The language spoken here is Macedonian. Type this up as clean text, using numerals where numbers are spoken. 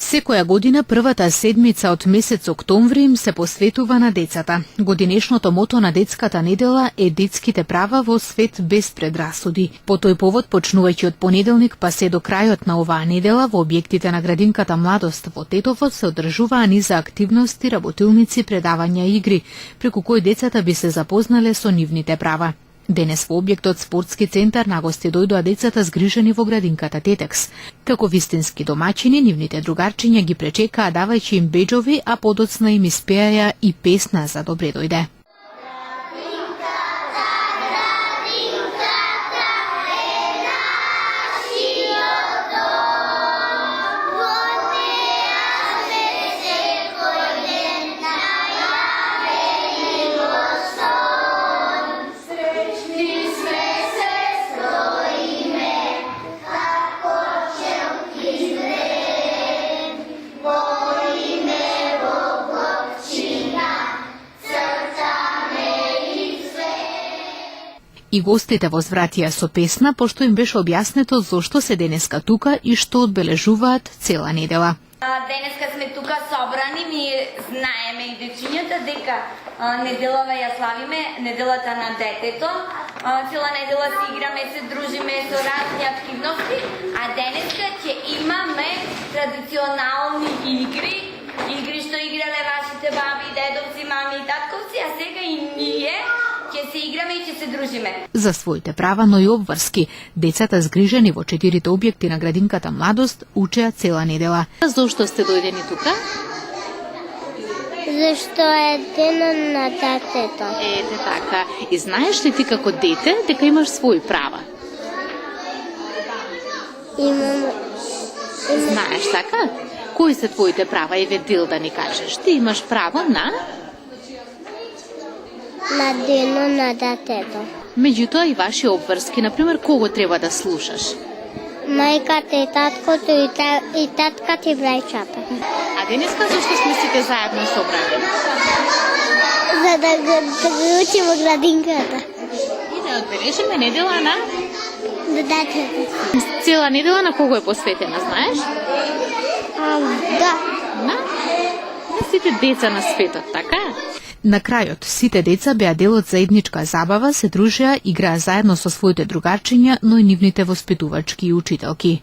Секоја година првата седмица од месец октомври им се посветува на децата. Годинешното мото на детската недела е детските права во свет без предрасуди. По тој повод, почнувајќи од понеделник па се до крајот на оваа недела, во објектите на градинката Младост во Тетово се одржуваа низа активности, работилници, предавања и игри, преку кои децата би се запознале со нивните права. Денес во објектот Спортски центар на гости дојдоа децата згрижени во градинката Тетекс. Како вистински домаќини, нивните другарчиња ги пречекаа давајќи им беџови, а подоцна им испеаја и песна за добре дојде. И гостите возвратија со песна, пошто им беше објаснето зошто се денеска тука и што одбележуваат цела недела. Денеска сме тука собрани, ми знаеме и дечињата дека неделава ја славиме, неделата на детето. Цела недела си играме, се дружиме со разни активности, а денеска ќе имаме традиционални игри што играле вашите баби, дедовци, мами и татковци, а сега и ние ќе се играме и ќе се дружиме. За своите права, но и обврски, децата згрижени во 4 објекти на градинката Младост учеа цела недела. Зошто сте дојдени тука? Зашто е денот на детето. Ете така. И знаеш ли ти како дете дека имаш своји права? Имам. Знаеш така? Кои се твоите права? Еве дел да ни кажеш. Ти имаш право на денот на детето. Меѓутоа и ваши обврски, например, кого треба да слушаш? Мајката и таткото и татката и брајчата. А денеска зашто сме сите заедно собрани? За да ги учим во градинката. И да одбележиме недела на Детето. Цела недела на кого е посветена, знаеш? Да. На сите деца на светот, така? На крајот, сите деца беа дел од заедничка забава, се дружеа, играа заедно со своите другарчиња, но и нивните воспитувачки и учителки.